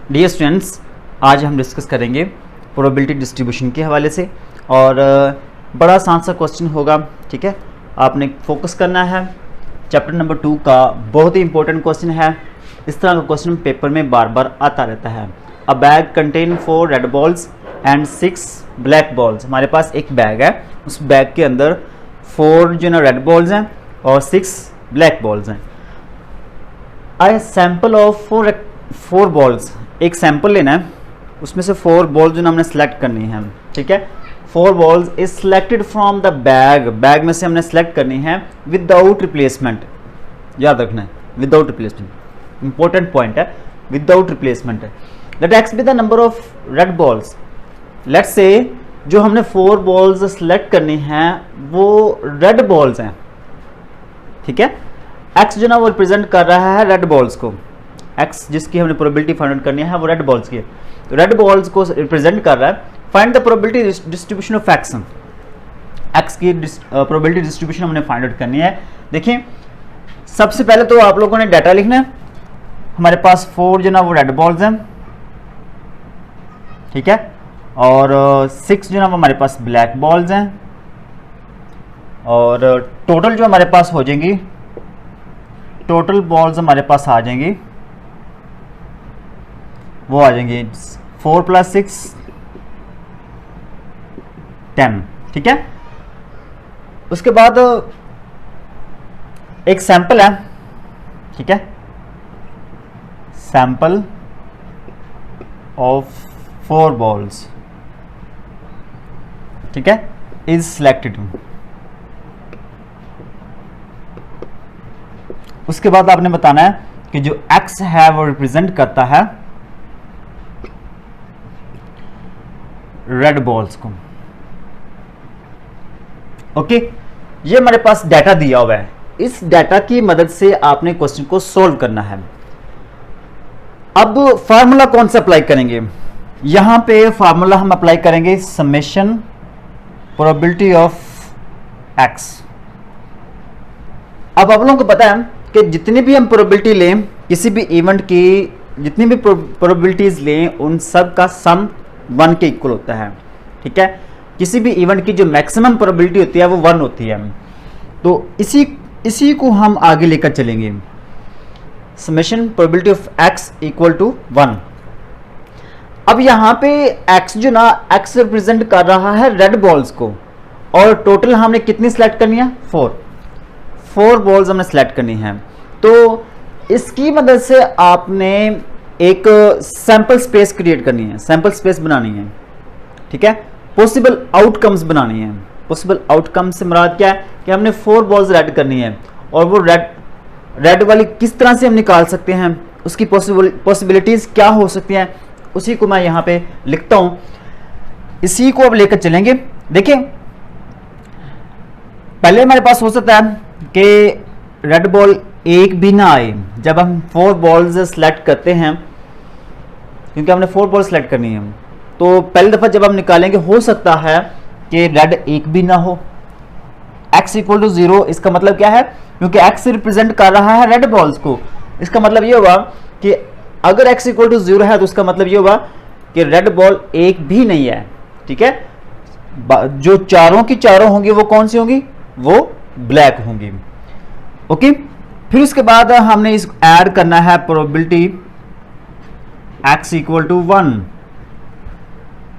Dear students, आज हम discuss करेंगे प्रोबेबिलिटी डिस्ट्रीब्यूशन के हवाले से और बड़ा आसान सा क्वेश्चन होगा। ठीक है, आपने फोकस करना है। चैप्टर नंबर 2 का बहुत ही इंपॉर्टेंट क्वेश्चन है। इस तरह का क्वेश्चन पेपर में बार बार आता रहता है। अ bag contain 4 red balls and 6 black balls. हमारे पास एक बैग है, उस बैग के अंदर 4 जो ना रेड बॉल्स हैं और 6 ब्लैक बॉल्स हैं। आई सैम्पल ऑफ 4 बॉल्स, एक सैंपल लेना है, उसमें से 4 बॉल्स जो ना हमने सेलेक्ट करनी है। ठीक है, 4 balls is selected from the bag, bag में से हमने सेलेक्ट करनी है विदाउट रिप्लेसमेंट। याद रखना है विदाउट रिप्लेसमेंट, इंपॉर्टेंट पॉइंट है, विदाउट रिप्लेसमेंट है। Let x be the number of red balls. Let's say जो हमने 4 बॉल्स सेलेक्ट करनी है वो रेड बॉल्स हैं। ठीक है, एक्स जो ना वो रिप्रेजेंट कर रहा है रेड बॉल्स को। एक्स जिसकी हमने प्रोबेबिलिटी फाइंड आउट करनी है वो रेड बॉल्स की है, तो रेड बॉल्स को रिप्रेजेंट कर रहा है। Find the probability distribution of x. X की प्रोबेबिलिटी डिस्ट्रीब्यूशन हमने फाइंड आउट करनी है। देखिए, सबसे पहले तो आप लोगों ने डाटा लिखना है। हमारे पास 4 जो ना वो रेड बॉल्स हैं, ठीक है, और 6 जो ना वो हमारे पास ब्लैक बॉल्स हैं, और टोटल जो हमारे पास हो जाएंगी, टोटल बॉल्स हमारे पास आ जाएंगी, वो आ जाएंगे 4 + 6 10। ठीक है, उसके बाद एक सैंपल है। ठीक है, सैंपल ऑफ 4 बॉल्स, ठीक है, इज सिलेक्टेड। उसके बाद आपने बताना है कि जो x है वो रिप्रेजेंट करता है रेड बॉल्स को। ओके, ये हमारे पास डाटा दिया हुआ है। इस डाटा की मदद से आपने क्वेश्चन को सोल्व करना है। अब फार्मूला कौन सा अप्लाई करेंगे? यहां पे फार्मूला हम अप्लाई करेंगे समेशन प्रोबेबिलिटी ऑफ x। अब आप लोगों को पता है कि जितनी भी हम प्रोबेबिलिटी लें, किसी भी इवेंट की जितनी भी प्रोबेबिलिटीज लें, उन सब का सम 1 के इक्वल होता है। ठीक है, किसी भी इवेंट की जो मैक्सिमम प्रोबेबिलिटी होती है वो 1 होती है। तो इसी को हम आगे लेकर चलेंगे। Summation probability of x = 1। अब यहां पे x जो ना, x रिप्रेजेंट कर रहा है रेड बॉल्स को, और टोटल हमने कितनी सेलेक्ट करनी है? 4 बॉल्स हमने सेलेक्ट करनी है। तो इसकी मदद से आपने एक सैंपल स्पेस क्रिएट करनी है, सैंपल स्पेस बनानी है। ठीक है, पॉसिबल आउटकम्स बनानी है। पॉसिबल आउटकम से मुराद क्या है कि हमने 4 बॉल्स रेड करनी है, और वो रेड वाली किस तरह से हम निकाल सकते हैं, उसकी पॉसिबिलिटीज क्या हो सकती हैं, उसी को मैं यहाँ पे लिखता हूँ। इसी को अब लेकर चलेंगे। देखिए, पहले हमारे पास हो सकता है कि रेड बॉल एक भी ना आए जब हम 4 बॉल्स सेलेक्ट करते हैं, क्योंकि हमने 4 बॉल सेलेक्ट करनी है। तो पहली दफा जब हम निकालेंगे हो सकता है कि रेड एक भी ना हो। x = 0, इसका मतलब क्या है? क्योंकि x रिप्रेजेंट कर रहा है रेड बॉल्स को, इसका मतलब ये होगा कि अगर x = 0 है तो उसका मतलब ये होगा कि रेड बॉल एक भी नहीं है। ठीक है, जो चारों की चारों होंगी वो कौन सी होंगी? वो ब्लैक होंगी। ओके, फिर उसके बाद हमने इस ऐड करना है प्रोबेबिलिटी x = 1।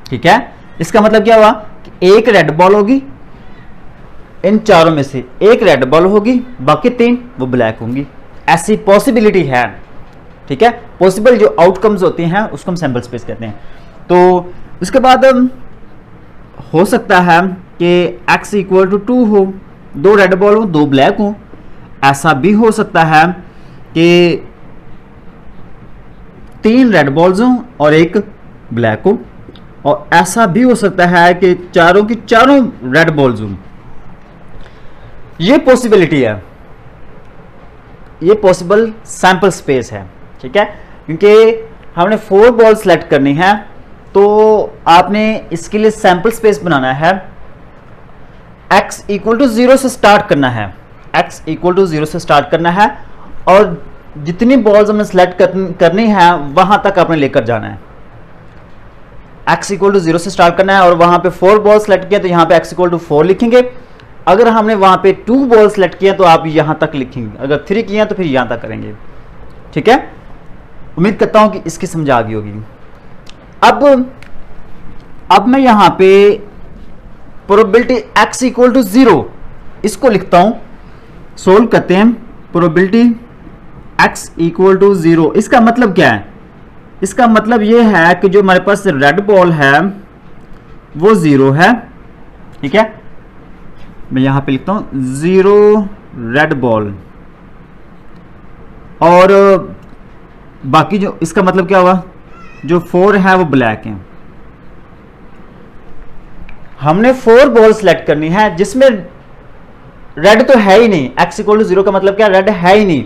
ठीक है, इसका मतलब क्या हुआ कि एक रेड बॉल होगी, इन चारों में से एक रेड बॉल होगी, बाकी 3 वो ब्लैक होंगी। ऐसी पॉसिबिलिटी है। ठीक है, पॉसिबल जो आउटकम्स होती हैं उसको हम सैंपल स्पेस कहते हैं। तो उसके बाद हो सकता है कि x = 2 हो, 2 रेड बॉल हो, 2 ब्लैक हो। ऐसा भी हो सकता है कि 3 रेड बॉल्स हो और 1 ब्लैक हो, और ऐसा भी हो सकता है कि चारों की चारों रेड बॉल्स हो। ये पॉसिबिलिटी है, ये पॉसिबल सैंपल स्पेस है। ठीक है, क्योंकि हमने 4 बॉल सेलेक्ट करनी है, तो आपने इसके लिए सैंपल स्पेस बनाना है। x = 0 से स्टार्ट करना है, x = 0 से स्टार्ट करना है, और जितनी बॉल्स हमने सेलेक्ट करनी है वहां तक आपने लेकर जाना है। x इक्वल टू 0 से स्टार्ट करना है और वहां पे 4 बॉल सेलेक्ट किया तो यहाँ पे x इक्वल टू 4 लिखेंगे। अगर हमने वहां पे 2 बॉल सेलेक्ट किया तो आप यहां तक लिखेंगे, अगर 3 किया तो फिर यहां तक करेंगे। ठीक है, उम्मीद करता हूं कि इसकी समझ आ गई होगी। अब मैं यहां पे प्रोबेबिलिटी x इक्वल टू 0 इसको लिखता हूं, सोल्व करते हैं। प्रोबेबिलिटी x इक्वल टू 0 इसका मतलब क्या है? इसका मतलब यह है कि जो हमारे पास रेड बॉल है वो 0 है। ठीक है, मैं यहां पे लिखता हूं 0 रेड बॉल, और बाकी जो इसका मतलब क्या होगा, जो 4 है वो ब्लैक है। हमने 4 बॉल सेलेक्ट करनी है जिसमें रेड तो है ही नहीं। x इक्वल टू 0 का मतलब क्या, रेड है ही नहीं,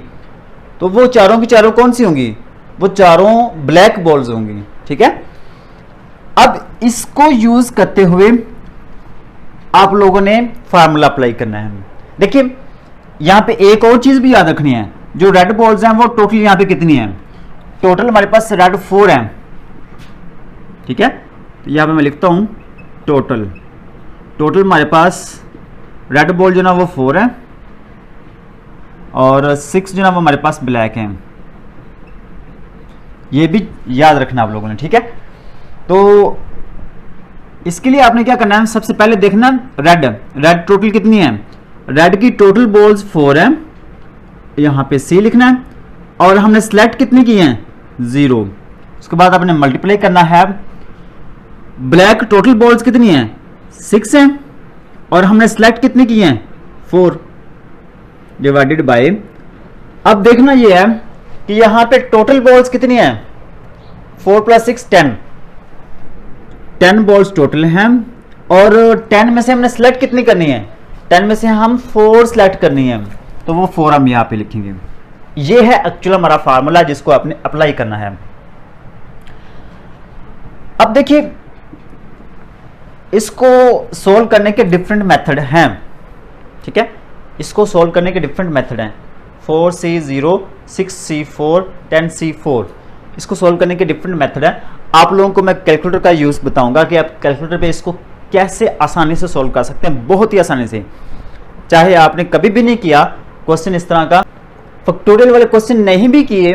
तो वो चारों की चारों कौन सी होंगी, वो चारों ब्लैक बॉल्स होंगी। ठीक है, अब इसको यूज करते हुए आप लोगों ने फार्मूला अप्लाई करना है। देखिए यहां पे एक और चीज भी याद रखनी है, जो रेड बॉल्स हैं वो टोटल यहां पे कितनी है, टोटल हमारे पास रेड 4 है। ठीक है, तो यहां पे मैं लिखता हूं टोटल हमारे पास रेड बॉल जो ना वो 4 है और 6 जो ना वो हमारे पास ब्लैक है। ये भी याद रखना आप लोगों ने। ठीक है, तो इसके लिए आपने क्या करना है, सबसे पहले देखना रेड टोटल कितनी है। रेड की टोटल बॉल्स 4 है, यहां पे C लिखना है, और हमने सेलेक्ट कितनी की है, 0। उसके बाद आपने मल्टीप्लाई करना है। ब्लैक टोटल बॉल्स कितनी है, 6 है, और हमने सेलेक्ट कितनी की है, 4 डिवाइडेड बाय। अब देखना यह है कि यहां पे टोटल बॉल्स कितनी है, 4 + 6 10 बॉल्स टोटल हैं, और 10 में से हमने सेलेक्ट कितनी करनी है, 10 में से हम 4 सेलेक्ट करनी है, तो वो 4 हम यहां पे लिखेंगे। ये है एक्चुअल हमारा फार्मूला जिसको आपने अप्लाई करना है। अब देखिए इसको सोल्व करने के डिफरेंट मेथड हैं। ठीक है, इसको सोल्व करने के डिफरेंट मेथड हैं, 4C0, 6C4, 10C4। इसको सोल्व करने के डिफरेंट मेथड है। आप लोगों को मैं कैलकुलेटर का यूज बताऊंगा कि आप कैलकुलेटर पे इसको कैसे आसानी से सोल्व कर सकते हैं, बहुत ही आसानी से। चाहे आपने कभी भी नहीं किया क्वेश्चन इस तरह का, फैक्टोरियल वाले क्वेश्चन नहीं भी किए,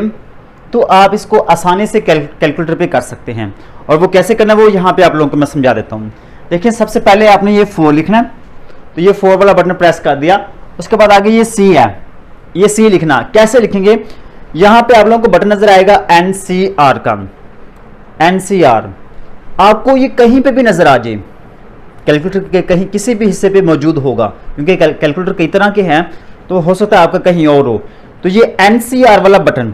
तो आप इसको आसानी से कैलकुलेटर पे कर सकते हैं। और वो कैसे करना है वो यहाँ पे आप लोगों को मैं समझा देता हूँ। देखिए सबसे पहले आपने ये 4 लिखना है, तो ये 4 वाला बटन प्रेस कर दिया। उसके बाद आगे ये C है, ये C लिखना। कैसे लिखेंगे, यहाँ पे आप लोगों को बटन नजर आएगा NCR का, NCR। आपको ये कहीं पे भी नजर आ जाए, कैलकुलेटर के कहीं किसी भी हिस्से पे मौजूद होगा, क्योंकि कैलकुलेटर कई तरह के हैं, तो हो सकता है आपका कहीं और हो। तो ये NCR वाला बटन,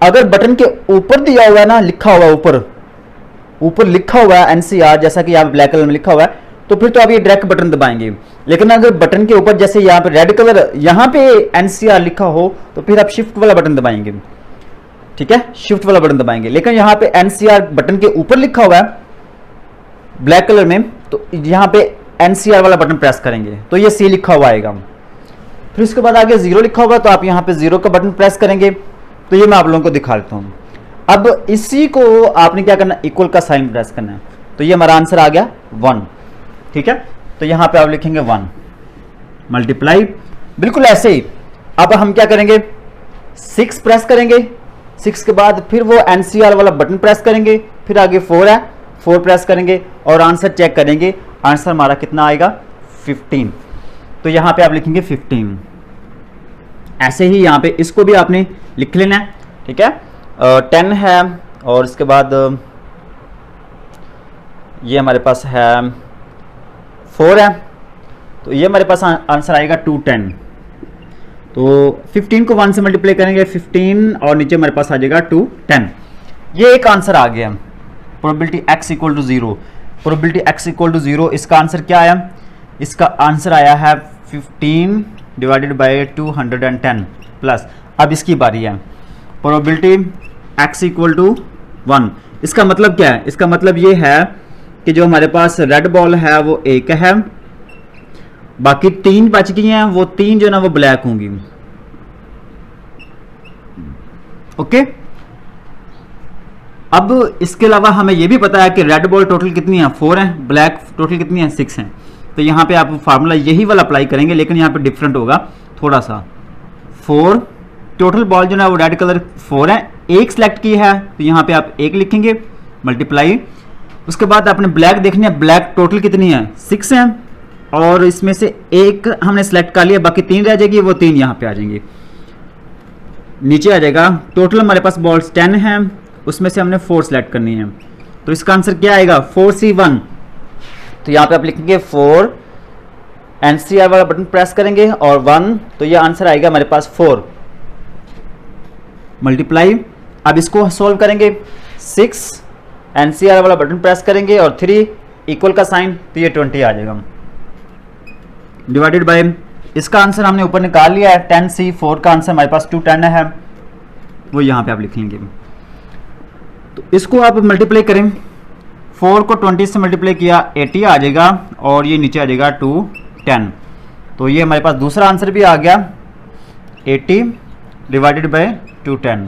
अगर बटन के ऊपर दिया हुआ है ना, लिखा हुआ ऊपर लिखा हुआ है NCR, जैसा कि यहाँ ब्लैक कलर में लिखा हुआ है, तो फिर तो आप ये डायरेक्ट बटन दबाएंगे। लेकिन अगर बटन के ऊपर जैसे यहाँ पे रेड कलर, यहाँ पे NCR लिखा हो, तो फिर आप शिफ्ट वाला बटन दबाएंगे। ठीक है, शिफ्ट वाला बटन दबाएंगे। लेकिन यहाँ पे NCR बटन के ऊपर लिखा हुआ है ब्लैक कलर में, तो यहाँ पे NCR वाला बटन प्रेस करेंगे तो ये C लिखा हुआ आएगा। फिर उसके बाद आगे 0 लिखा होगा, तो आप यहाँ पे 0 का बटन प्रेस करेंगे। तो ये मैं आप लोगों को दिखा देता हूँ। अब इसी को आपने क्या करना, इक्वल का साइन प्रेस करना है, तो ये हमारा आंसर आ गया 1। ठीक है, तो यहाँ पे आप लिखेंगे 1 मल्टीप्लाई, बिल्कुल ऐसे ही। अब हम क्या करेंगे, 6 प्रेस करेंगे, 6 के बाद फिर वो NCR वाला बटन प्रेस करेंगे, फिर आगे 4 है, 4 प्रेस करेंगे और आंसर चेक करेंगे। आंसर हमारा कितना आएगा, 15। तो यहाँ पे आप लिखेंगे 15। ऐसे ही यहाँ पे इसको भी आपने लिख लेना है। ठीक है, 10 है, और इसके बाद ये हमारे पास है 4 है, तो ये हमारे पास आंसर आएगा 210। तो 15 को 1 से मल्टीप्लाई करेंगे 15, और नीचे हमारे पास आ जाएगा 210। ये एक आंसर आ गया, probability x equal to 0। Probability x equal to 0, इसका आंसर क्या आया, इसका आंसर आया है 15 डिवाइडेड बाय 210 प्लस। अब इसकी बारी है, प्रोबेबिलिटी x इक्वल टू 1। इसका मतलब क्या है, इसका मतलब ये है कि जो हमारे पास रेड बॉल है वो 1 है, बाकी 3 बच गई हैं, वो 3 जो ना वो ब्लैक होंगी। ओके। अब इसके अलावा हमें यह भी पता है कि रेड बॉल टोटल कितनी है, 4 है, ब्लैक टोटल कितनी है, 6 है। तो यहाँ पे आप फार्मूला यही वाला अप्लाई करेंगे, लेकिन यहाँ पे डिफरेंट होगा थोड़ा सा। 4 टोटल बॉल जो है वो रेड कलर 4 है, एक सिलेक्ट की है तो यहाँ पे आप 1 लिखेंगे, मल्टीप्लाई। उसके बाद आपने ब्लैक देखनी है, ब्लैक टोटल कितनी है, 6 है, और इसमें से एक हमने सेलेक्ट कर लिया, बाकी 3 रह जाएगी, वो 3 यहाँ पे आ जाएंगी। नीचे आ जाएगा टोटल हमारे पास बॉल्स 10 है, उसमें से हमने 4 सेलेक्ट करनी है, तो इसका आंसर क्या आएगा, 4C1। तो यहाँ पे आप लिखेंगे 4, NCR वाला बटन प्रेस करेंगे और 1, तो ये आंसर आएगा हमारे पास 4, मल्टीप्लाई। अब इसको सॉल्व करेंगे, 6, NCR वाला बटन प्रेस करेंगे और 3 इक्वल का साइन, तो ये 20 आ जाएगा, डिवाइडेड बाय, इसका आंसर हमने ऊपर निकाल लिया है 10C4 का आंसर हमारे पास 210 है, वो यहाँ पे आप लिख लेंगे। तो इसको आप मल्टीप्लाई करें, 4 को 20 से मल्टीप्लाई किया 80 आ जाएगा, और ये नीचे आ जाएगा 210, तो ये हमारे पास दूसरा आंसर भी आ गया 80 डिवाइडेड बाय 210।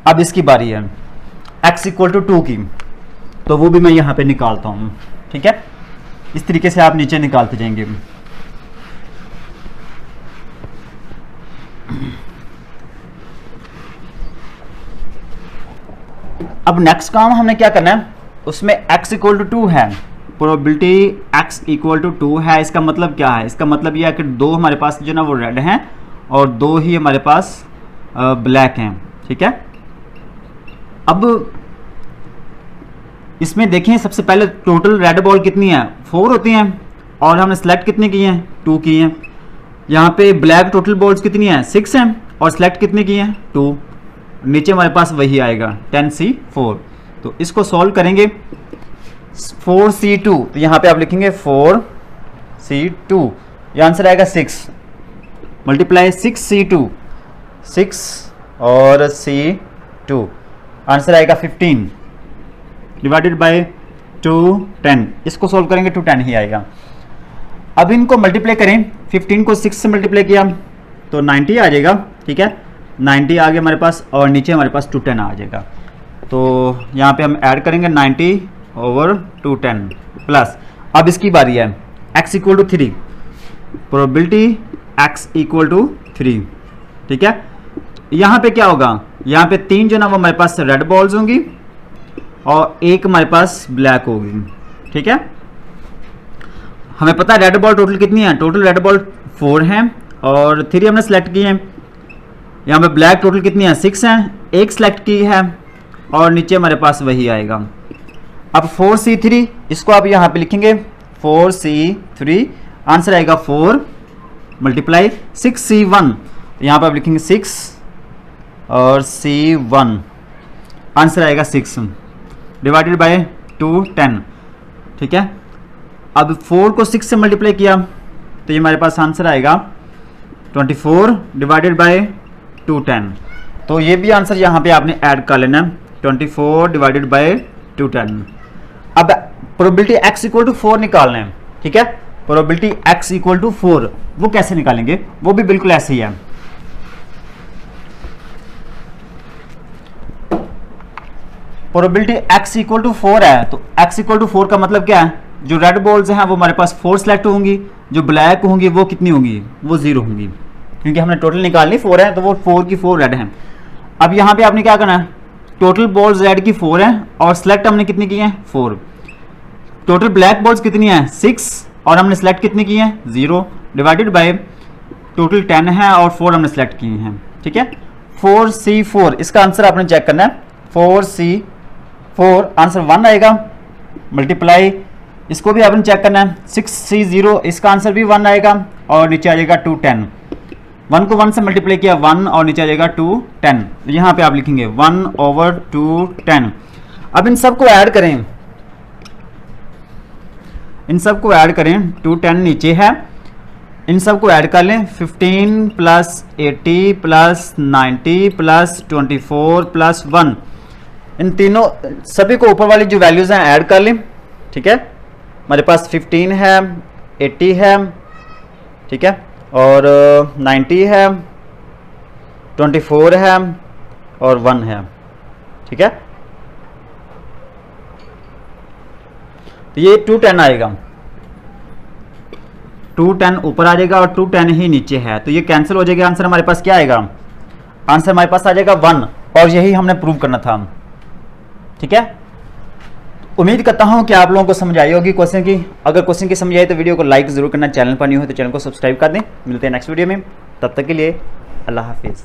अब इसकी बारी है x इक्वल टू 2 की, तो वो भी मैं यहाँ पे निकालता हूँ, ठीक है। इस तरीके से आप नीचे निकालते जाएंगे। अब नेक्स्ट काम हमने क्या करना है, उसमें x इक्वल टू 2 है, प्रोबेबिलिटी x इक्वल टू 2 है। इसका मतलब क्या है, इसका मतलब यह है कि 2 हमारे पास जो ना वो रेड हैं और 2 ही हमारे पास ब्लैक हैं, ठीक है। अब इसमें देखें, सबसे पहले टोटल रेड बॉल कितनी है, 4 होती हैं, और हमने सेलेक्ट कितने की हैं, 2 की हैं। यहाँ पे ब्लैक टोटल बॉल्स कितनी हैं, 6 हैं, और सेलेक्ट कितने की हैं, 2। नीचे हमारे पास वही आएगा 10C4। तो इसको सॉल्व करेंगे, 4C2, तो यहाँ पे आप लिखेंगे 4C2, ये आंसर आएगा 6, मल्टीप्लाई 6C2, 6 और C2, आंसर आएगा 15 डिवाइडेड बाय 210। इसको सॉल्व करेंगे 210 ही आएगा। अब इनको मल्टीप्लाई करें, 15 को 6 से मल्टीप्लाई किया तो 90 आ जाएगा, ठीक है, 90 आ गया हमारे पास, और नीचे हमारे पास 210 आ जाएगा। तो यहाँ पे हम ऐड करेंगे 90 ओवर 210 प्लस, अब इसकी बारी है x equal to 3, probability x equal to 3, ठीक है। यहाँ पे क्या होगा, यहाँ पे 3 जो ना वो हमारे पास रेड बॉल्स होंगी और 1 हमारे पास ब्लैक होगी, ठीक है। हमें पता है रेड बॉल टोटल कितनी है, टोटल रेड बॉल 4 हैं और 3 हमने सेलेक्ट की है। यहाँ पे ब्लैक टोटल कितनी है, 6 हैं, 1 सेलेक्ट की है, और नीचे हमारे पास वही आएगा। अब 4C3, इसको आप यहाँ पे लिखेंगे 4C3, आंसर आएगा 4 मल्टीप्लाई 6C1, यहाँ पे आप लिखेंगे 6 और C1, आंसर आएगा 6 डिवाइडेड बाय 210, ठीक है। अब 4 को 6 से मल्टीप्लाई किया तो ये हमारे पास आंसर आएगा 24 डिवाइडेड बाय 210। तो ये भी आंसर यहाँ पे आपने ऐड कर लेना, 24 डिवाइडेड बाय 210। अब प्रोबेबिलिटी x इक्वल टू 4 निकालना है, ठीक है। प्रोबेबिलिटी x इक्वल टू 4 वो कैसे निकालेंगे, वो भी बिल्कुल ऐसे ही है। प्रोबेबिलिटी x इक्वल टू 4 है, तो x इक्वल टू 4 का मतलब क्या है, जो रेड बॉल्स हैं वो हमारे पास 4 सेलेक्ट होंगी, जो ब्लैक होंगी वो कितनी होंगी, वो 0 होंगी, क्योंकि हमने टोटल निकालनी 4 है, तो वो 4 की 4 रेड हैं। अब यहाँ पे आपने क्या करना है, टोटल बॉल्स रेड की 4 हैं और सेलेक्ट हमने कितनी की हैं, 4। टोटल ब्लैक बॉल्स कितनी हैं, 6, और हमने सेलेक्ट कितनी की हैं, 0, डिवाइडेड बाय टोटल 10 है और 4 हमने सेलेक्ट की हैं, ठीक है। 4C4, इसका आंसर आपने चेक करना है, 4C4 आंसर 1 आएगा, मल्टीप्लाई, इसको भी आपने चेक करना है, 6C0, इसका आंसर भी 1 आएगा, और नीचे आ जाएगा 210। 1 को 1 से मल्टीप्लाई किया 1, और नीचे आ जाएगा 210, यहाँ पे आप लिखेंगे 1 ओवर 210। अब इन सबको ऐड करें, इन सबको ऐड करें, 210 नीचे है, इन सबको ऐड कर लें, 15 प्लस 80 प्लस 90 प्लस 24 प्लस 1, इन तीनों सभी को ऊपर वाली जो वैल्यूज हैं ऐड कर लें, ठीक है। हमारे पास 15 है, 80 है, ठीक है, और 90 है, 24 है और 1 है, ठीक है। तो ये 210 आएगा, 210 ऊपर आ जाएगा और 210 ही नीचे है, तो ये कैंसिल हो जाएगा। आंसर हमारे पास क्या आएगा? आंसर हमारे पास आ जाएगा 1, और यही हमने प्रूव करना था, ठीक है। उम्मीद करता हूं कि आप लोगों को समझ आई होगी क्वेश्चन की। अगर क्वेश्चन की समझ आई तो वीडियो को लाइक जरूर करना, चैनल पर नहीं हो तो चैनल को सब्सक्राइब कर दें। मिलते हैं नेक्स्ट वीडियो में, तब तक के लिए अल्लाह हाफिज़।